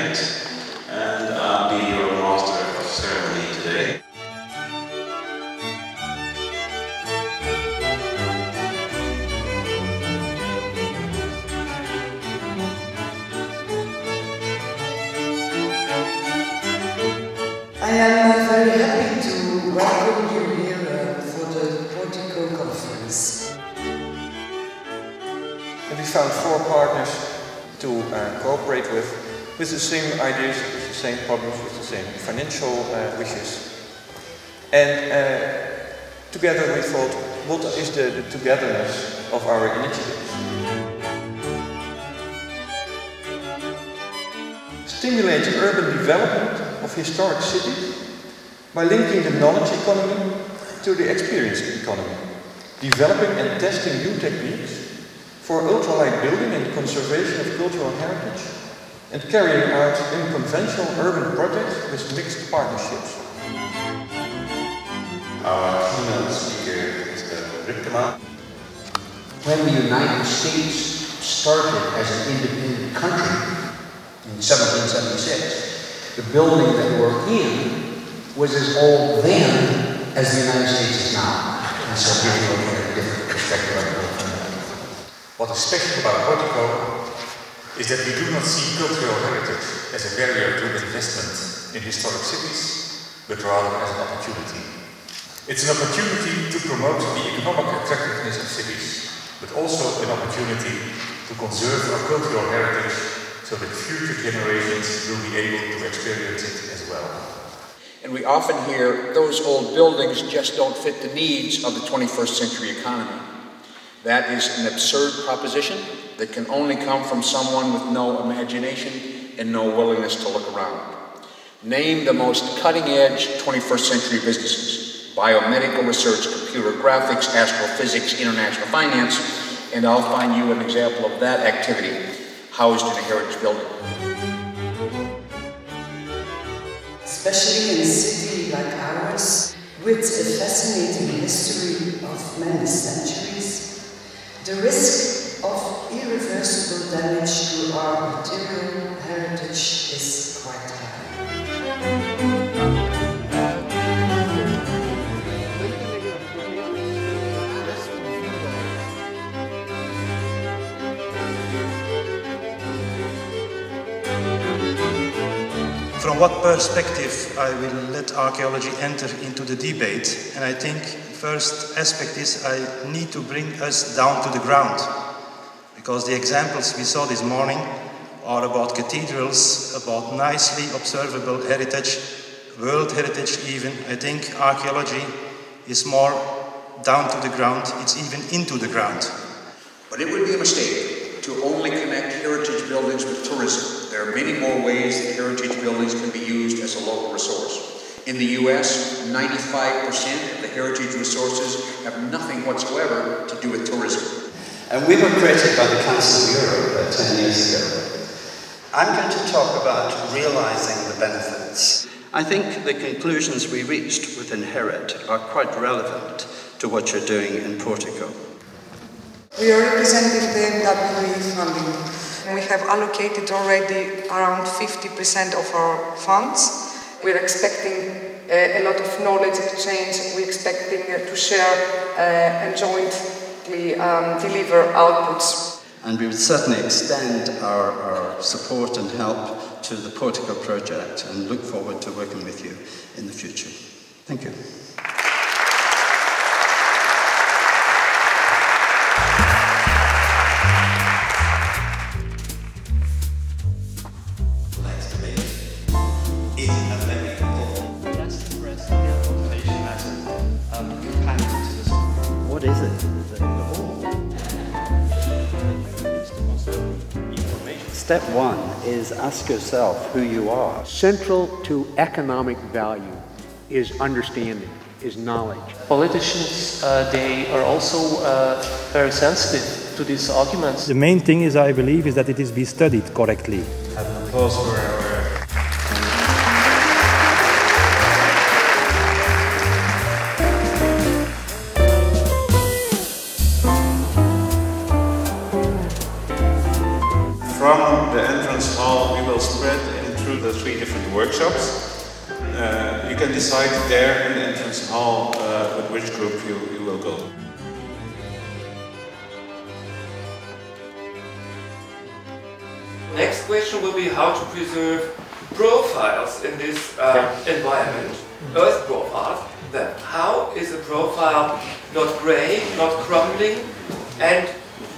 event, and I'll be your master of ceremony today. I am very happy to welcome you here for the Portico conference. And we found 4 partners to cooperate with the same ideas, with the same problems, with the same financial wishes. And together we thought, what is the togetherness of our initiatives? Stimulate the urban development of historic cities by linking the knowledge economy to the experience economy, developing and testing new techniques for ultralight building and conservation of cultural heritage, and carrying out unconventional urban projects with mixed partnerships. Our keynote speaker is Portico. When the United States started as an independent country in 1776, the building that we're in was as old then as the United States is now. And so people get a different perspective of it. What is special about Portico is that we do not see cultural heritage as a barrier to investment in historic cities, but rather as an opportunity. It's an opportunity to promote the economic attractiveness of cities, but also an opportunity to conserve our cultural heritage so that future generations will be able to experience it as well. And we often hear those old buildings just don't fit the needs of the 21st century economy. That is an absurd proposition that can only come from someone with no imagination and no willingness to look around. Name the most cutting-edge 21st century businesses: biomedical research, computer graphics, astrophysics, international finance, and I'll find you an example of that activity housed in a heritage building. Especially in a city like ours, with a fascinating history of many centuries, the risk of irreversible damage to our material heritage is quite high. From what perspective I will let archaeology enter into the debate, and I think first aspect is I need to bring us down to the ground, because the examples we saw this morning are about cathedrals, about nicely observable heritage, world heritage even. I think archaeology is more down to the ground, it's even into the ground. But it would be a mistake to only connect heritage buildings with tourism. There are many more ways that heritage buildings can be used as a local resource. In the US, 95% of the heritage resources have nothing whatsoever to do with tourism. And we were created by the Council of Europe 10 years ago. I'm going to talk about realizing the benefits. I think the conclusions we reached with Inherit are quite relevant to what you're doing in Portico. We are representing the WE funding. We have allocated already around 50% of our funds. We're expecting a lot of knowledge exchange. We're expecting to share and jointly deliver outputs. And we would certainly extend our support and help to the Portico project and look forward to working with you in the future. Thank you. What is it? Step one is ask yourself who you are. Central to economic value is understanding, is knowledge. Politicians, they are also very sensitive to these arguments. The main thing is, I believe, is that it is be studied correctly. Have an applause for our From the entrance hall, we will spread into through the 3 different workshops. You can decide there in the entrance hall with which group you will go. Next question will be how to preserve profiles in this environment. Earth profiles. Then how is a profile not grey, not crumbling, and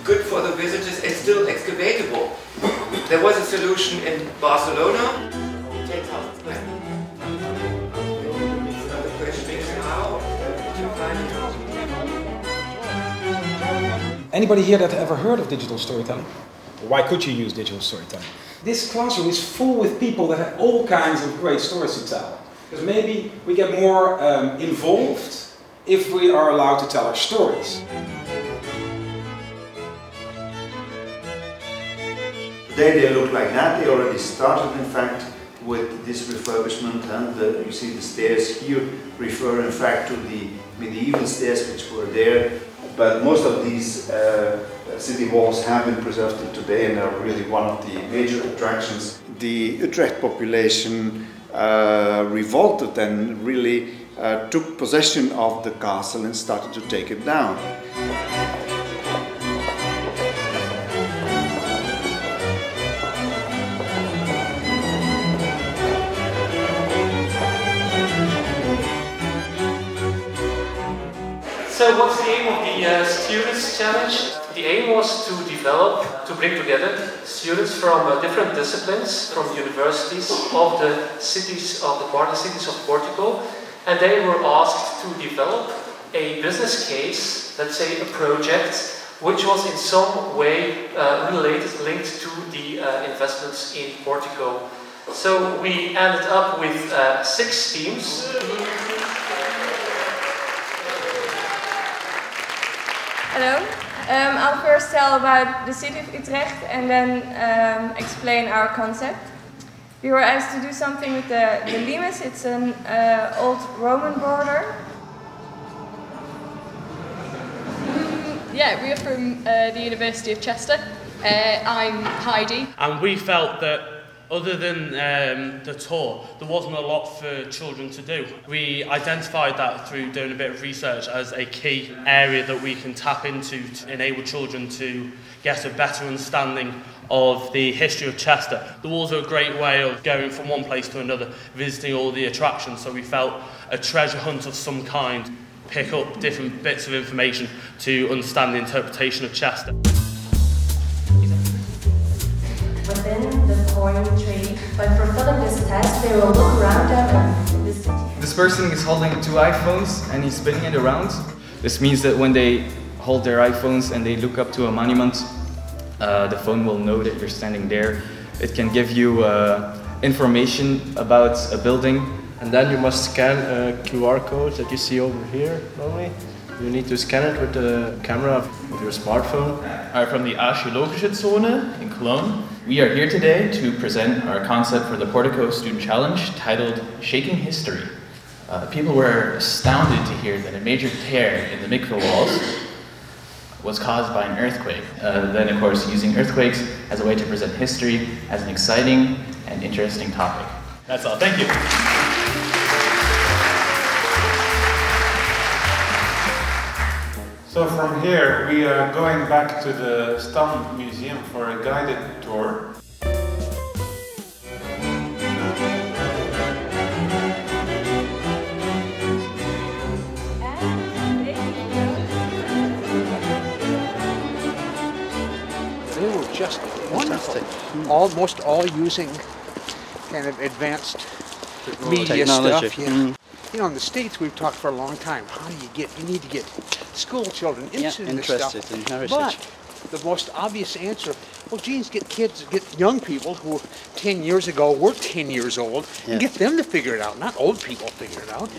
good for the visitors and still excavatable? There was a solution in Barcelona. Anybody here that ever heard of digital storytelling? Why could you use digital storytelling? This classroom is full with people that have all kinds of great stories to tell. Because maybe we get more involved if we are allowed to tell our stories. Today they look like that. They already started, in fact, with this refurbishment, and you see the stairs here refer, in fact, to the medieval stairs which were there. But most of these city walls have been preserved till today and are really one of the major attractions. The Utrecht population revolted and really took possession of the castle and started to take it down. So what's the aim of the Students' Challenge? The aim was to bring together students from different disciplines, from universities of the cities, of the partner cities of Portico, and they were asked to develop a business case, let's say a project, which was in some way linked to the investments in Portico. So we ended up with 6 teams. Hello. I'll first tell about the city of Utrecht and then explain our concept. We were asked to do something with the limes. It's an old Roman border. Yeah, we are from the University of Chester. I'm Heidi. And we felt that other than the tour, there wasn't a lot for children to do. We identified that through doing a bit of research as a key area that we can tap into to enable children to get a better understanding of the history of Chester. The walls are a great way of going from one place to another, visiting all the attractions, so we felt a treasure hunt of some kind, pick up different bits of information to understand the interpretation of Chester. Within the poetry, but for filling this test, they will look around them. This person is holding 2 iPhones and he's spinning it around. This means that when they hold their iPhones and they look up to a monument, the phone will know that you're standing there. It can give you information about a building. And then you must scan a QR code that you see over here normally. You need to scan it with the camera of your smartphone. Are from the Archeologische Zone in Cologne. We are here today to present our concept for the Portico Student Challenge titled Shaking History. People were astounded to hear that a major tear in the mikveh walls was caused by an earthquake. Then of course using earthquakes as a way to present history as an exciting and interesting topic. That's all, thank you. So from here we are going back to the Stam Museum for a guided tour. They were just wonderful. Almost all using kind of advanced media technology. stuff. Yeah. You know, in the States we've talked for a long time. How do you need to get school children interested in this stuff. Interested in heritage. But the most obvious answer, well, geez, get young people who 10 years ago were 10 years old, and get them to figure it out, not old people figure it out.